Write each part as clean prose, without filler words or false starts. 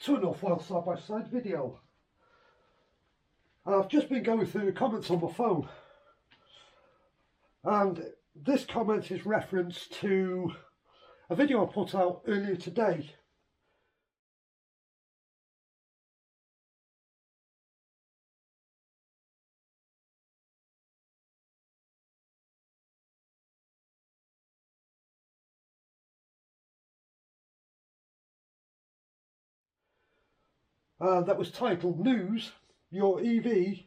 to a North Wales side-by-side video. I've just been going through the comments on my phone, and this comment is reference to a video I put out earlier today. That was titled "News, Your EV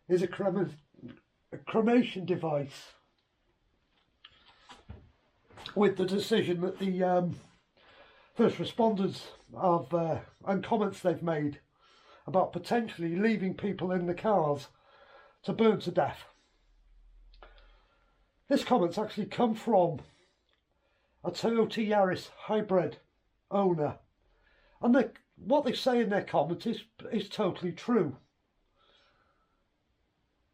is a cremation device," with the decision that the first responders have and comments they've made about potentially leaving people in the cars to burn to death. This comment's actually come from a Toyota Yaris hybrid owner, and what they say in their comment is totally true.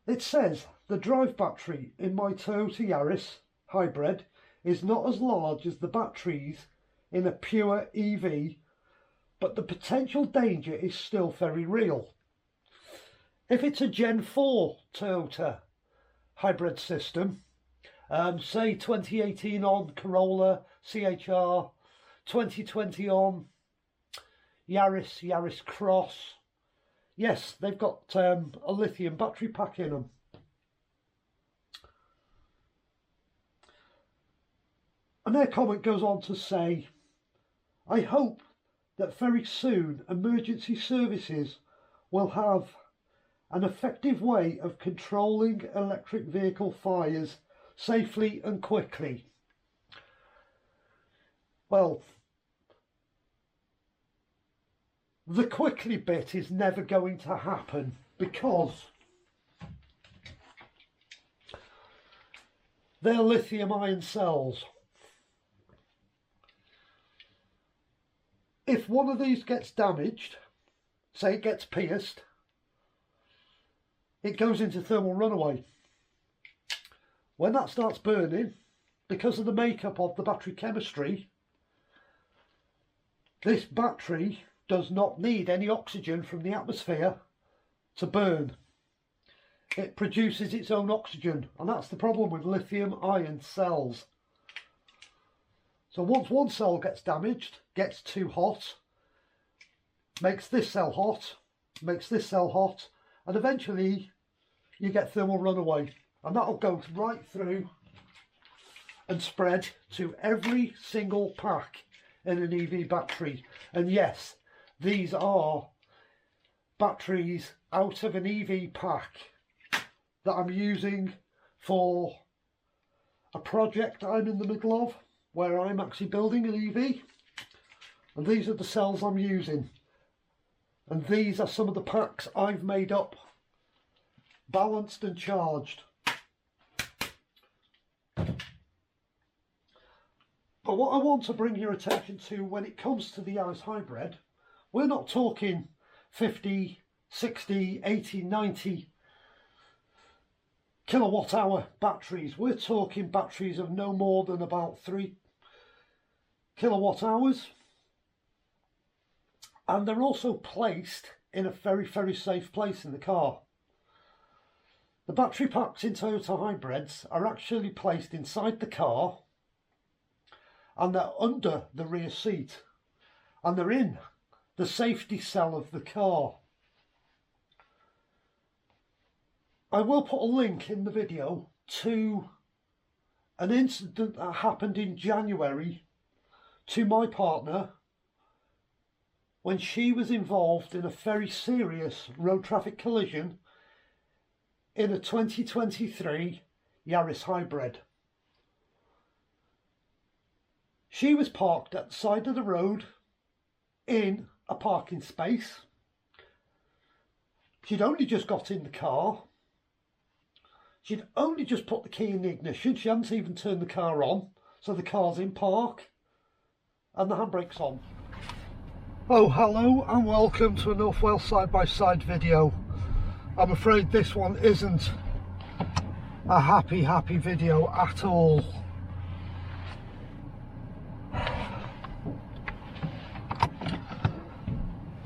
It says, "The drive battery in my Toyota Yaris hybrid is not as large as the batteries in a pure EV, but the potential danger is still very real. If it's a Gen 4 Toyota hybrid system, say 2018 on Corolla, CHR, 2020 on Yaris Cross, yes, they've got a lithium battery pack in them. And their comment goes on to say, "I hope that very soon emergency services will have an effective way of controlling electric vehicle fires safely and quickly." Well, the quickly bit is never going to happen, because they're lithium ion cells. If one of these gets damaged, say it gets pierced, it goes into thermal runaway. When that starts burning, because of the makeup of the battery chemistry, this battery does not need any oxygen from the atmosphere to burn. It produces its own oxygen, and that's the problem with lithium ion cells. So once one cell gets damaged, gets too hot, makes this cell hot, makes this cell hot, and eventually you get thermal runaway, and that'll go right through and spread to every single pack in an EV battery. And yes, these are batteries out of an EV pack that I'm using for a project I'm in the middle of, where I'm actually building an EV, and these are the cells I'm using, and these are some of the packs I've made up, balanced and charged. But what I want to bring your attention to when it comes to the Yaris hybrid, we're not talking 50, 60, 80, 90 kilowatt hour batteries. We're talking batteries of no more than about 3 kilowatt hours, and they're also placed in a very, very safe place in the car. The battery packs in Toyota hybrids are actually placed inside the car, and they're under the rear seat, and they're in the safety cell of the car. I will put a link in the video to an incident that happened in January to my partner when she was involved in a very serious road traffic collision in a 2023 Yaris hybrid. She was parked at the side of the road in a parking space. She'd only just got in the car. She'd only just put the key in the ignition. She hadn't even turned the car on, so the car's in park and the handbrake's on. Oh, hello and welcome to a North Wales side-by-side video. I'm afraid this one isn't a happy video at all.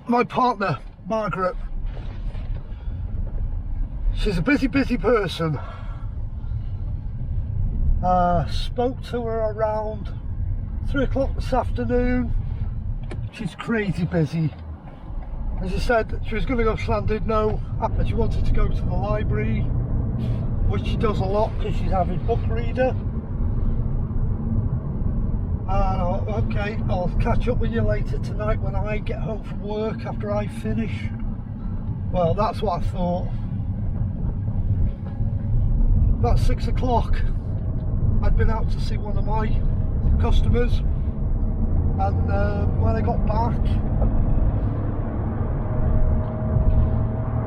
my partner, Margaret, she's a busy person. Spoke to her around 3 o'clock this afternoon. She's crazy busy. As she said, she was going to go Llandudno, and she wanted to go to the library, which she does a lot because she's an avid book reader. And okay, I'll catch up with you later tonight when I get home from work after I finish. Well, that's what I thought. About 6 o'clock, I'd been out to see one of my customers, and when I got back,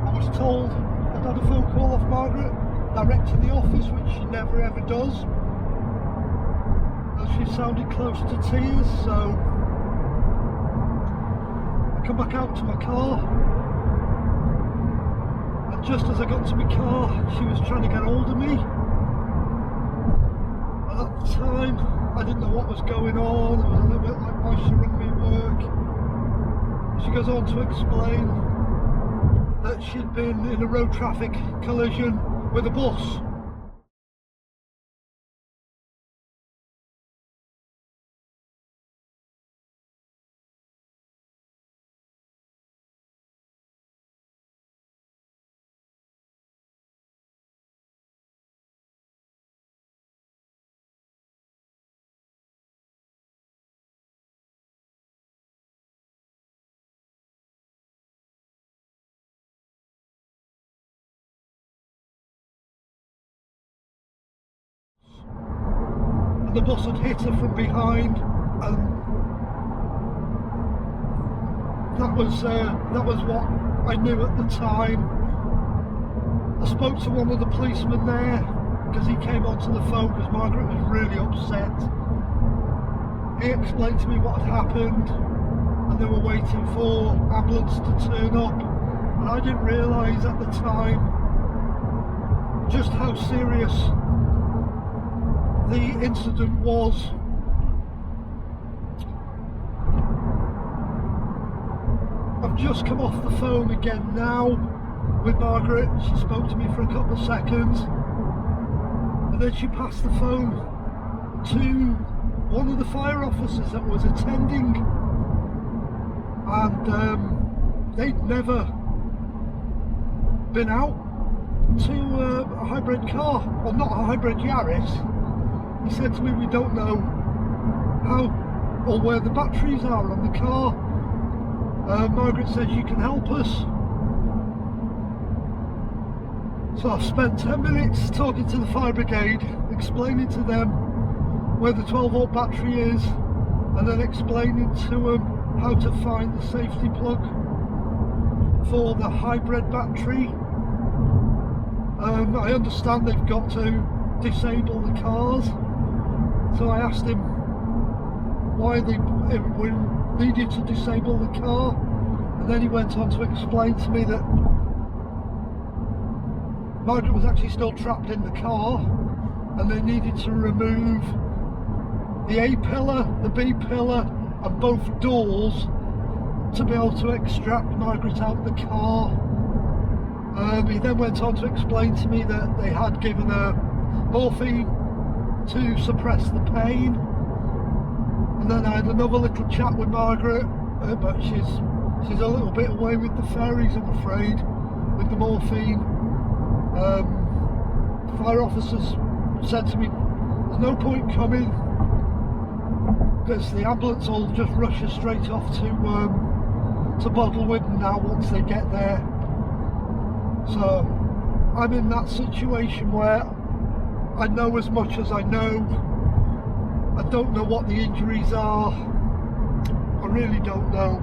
I was told I'd had a phone call off Margaret direct to the office, which she never ever does. She sounded close to tears, so I come back out to my car, and just as I got to my car, she was trying to get hold of me. And at the time, I didn't know what was going on. It was a little bit like why she rang me at work. And she goes on to explain that she'd been in a road traffic collision with a bus. And the bus had hit her from behind, and that was what I knew at the time. I spoke to one of the policemen there because he came onto the phone because Margaret was really upset. He explained to me what had happened, and they were waiting for ambulance to turn up, and I didn't realise at the time just how serious the incident was. I've just come off the phone again now with Margaret. She spoke to me for a couple of seconds, and then she passed the phone to one of the fire officers that was attending, and they'd never been out to a hybrid car, or not a hybrid Yaris. He said to me, we don't know how or where the batteries are on the car. Margaret says you can help us. So I've spent 10 minutes talking to the fire brigade, explaining to them where the 12-volt battery is, and then explaining to them how to find the safety plug for the hybrid battery. I understand they've got to disable the cars. So I asked him why they needed to disable the car, and then he went on to explain to me that Margaret was actually still trapped in the car, and they needed to remove the A-pillar, the B-pillar, and both doors to be able to extract Margaret out of the car. He then went on to explain to me that they had given her morphine to suppress the pain, and then I had another little chat with Margaret, but she's a little bit away with the fairies, I'm afraid, with the morphine. Fire officers said to me, there's no point coming because the ambulance will just rush her straight off to Bottlewood now once they get there. So I'm in that situation where I know as much as I know. I don't know what the injuries are. I really don't know.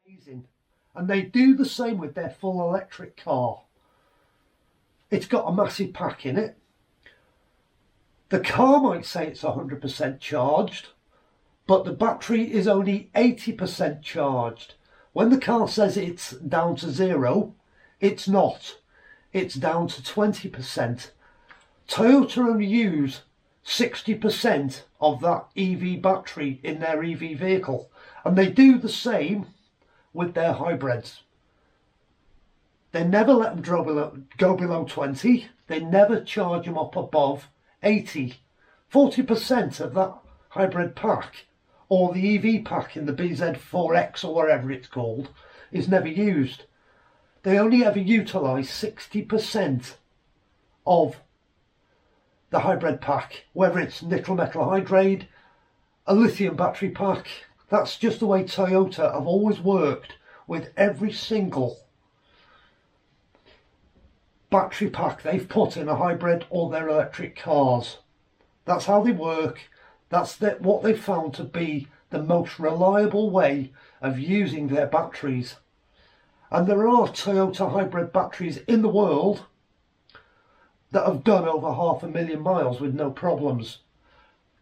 Amazing. And they do the same with their full electric car. It's got a massive pack in it. The car might say it's 100% charged, but the battery is only 80% charged. When the car says it's down to 0, it's not. It's down to 20%. Toyota only use 60% of that EV battery in their EV vehicle. And they do the same with their hybrids. They never let them go below 20. They never charge them up above 80. 40% of that hybrid pack, or the EV pack in the BZ4X or whatever it's called, is never used. They only ever utilise 60% of the hybrid pack, whether it's nickel metal hydride, a lithium battery pack. That's just the way Toyota have always worked with every single battery pack they've put in a hybrid or their electric cars. That's how they work. That's what they found to be the most reliable way of using their batteries. And there are Toyota hybrid batteries in the world that have done over 500,000 miles with no problems.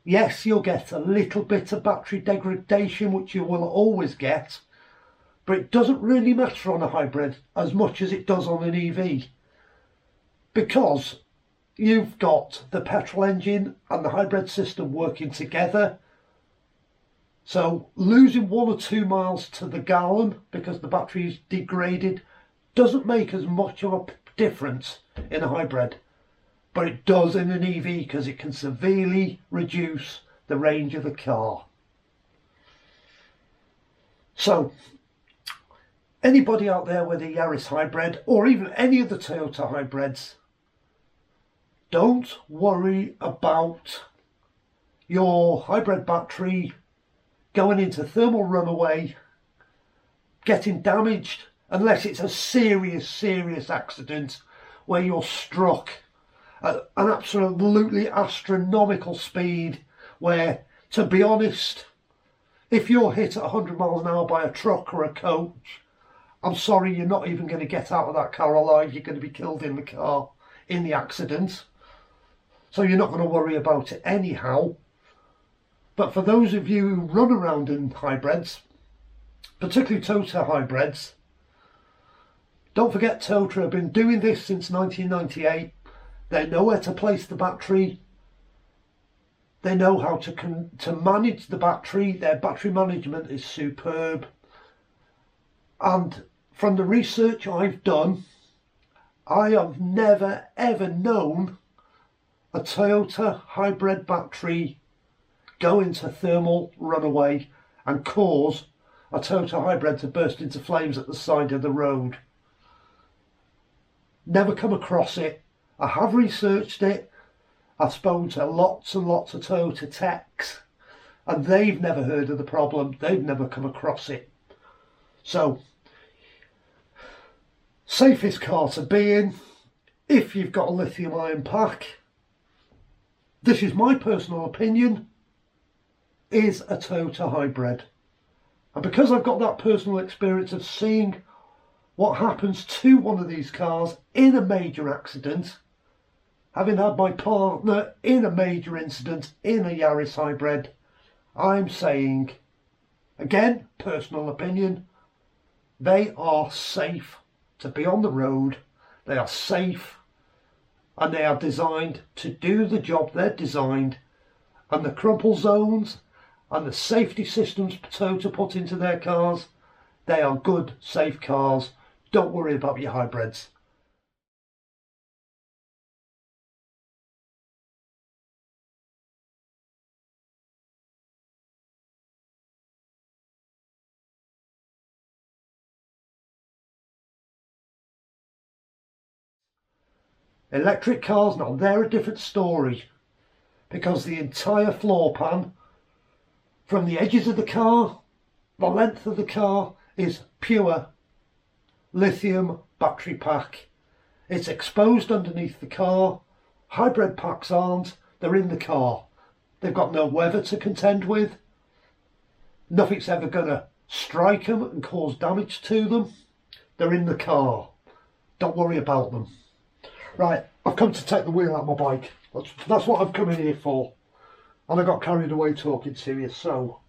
Yes, you'll get a little bit of battery degradation, which you will always get, but it doesn't really matter on a hybrid as much as it does on an EV, because you've got the petrol engine and the hybrid system working together. So losing 1 or 2 miles to the gallon because the battery is degraded doesn't make as much of a difference in a hybrid, but it does in an EV because it can severely reduce the range of the car. So anybody out there with a Yaris hybrid or even any of the Toyota hybrids, don't worry about your hybrid battery going into thermal runaway, getting damaged, unless it's a serious accident where you're struck at an absolutely astronomical speed, where, to be honest, if you're hit at 100 miles an hour by a truck or a coach, I'm sorry, you're not even going to get out of that car alive. You're going to be killed in the car in the accident. So you're not going to worry about it anyhow. But for those of you who run around in hybrids, particularly Toyota hybrids, don't forget Toyota have been doing this since 1998. They know where to place the battery. They know how to manage the battery. Their battery management is superb. And from the research I've done, I have never ever known a Toyota hybrid battery go into thermal runaway and cause a Toyota hybrid to burst into flames at the side of the road. Never come across it. I have researched it. I've spoken to lots and lots of Toyota techs, and they've never heard of the problem. They've never come across it. So, safest car to be in, if you've got a lithium ion pack, this is my personal opinion, is a Toyota hybrid. And because I've got that personal experience of seeing what happens to one of these cars in a major accident, having had my partner in a major incident in a Yaris hybrid, I'm saying, again, personal opinion, they are safe to be on the road. They are safe, and they are designed to do the job they're designed, and the crumple zones and the safety systems Toyota put into their cars, they are good, safe cars. Don't worry about your hybrids. Electric cars, now they're a different story, because the entire floor pan, from the edges of the car, the length of the car, is pure lithium battery pack. It's exposed underneath the car. Hybrid packs aren't. They're in the car. They've got no weather to contend with. Nothing's ever going to strike them and cause damage to them. They're in the car. Don't worry about them. Right, I've come to take the wheel out of my bike. That's what I've come in here for. And I got carried away talking to you, so.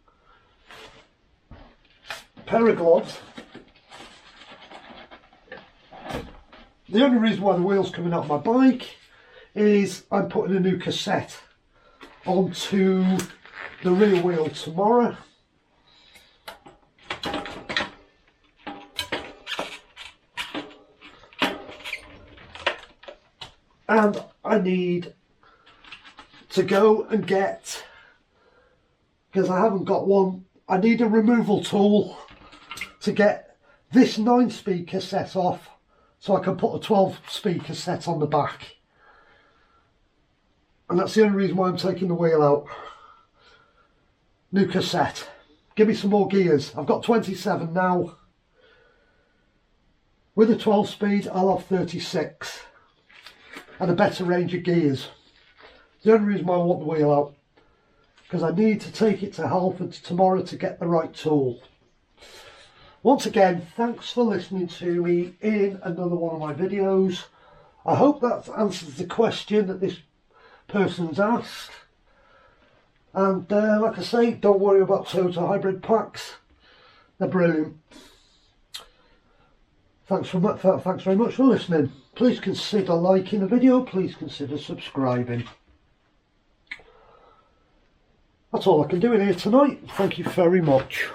Pair of gloves. The only reason why the wheel's coming out of my bike is I'm putting a new cassette onto the rear wheel tomorrow. And I need to go and get, because I haven't got one, I need a removal tool to get this 9-speaker set off so I can put a 12-speaker set on the back. And that's the only reason why I'm taking the wheel out. New cassette. Give me some more gears. I've got 27 now. With a 12-speed, I'll have 36. And a better range of gears. The only reason why I want the wheel out. Because I need to take it to Halfords tomorrow to get the right tool. Once again, thanks for listening to me in another one of my videos. I hope that answers the question that this person's asked. And like I say, don't worry about Toyota hybrid packs. They're brilliant. Thanks very much for listening. Please consider liking the video. Please consider subscribing. That's all I can do in here tonight. Thank you very much.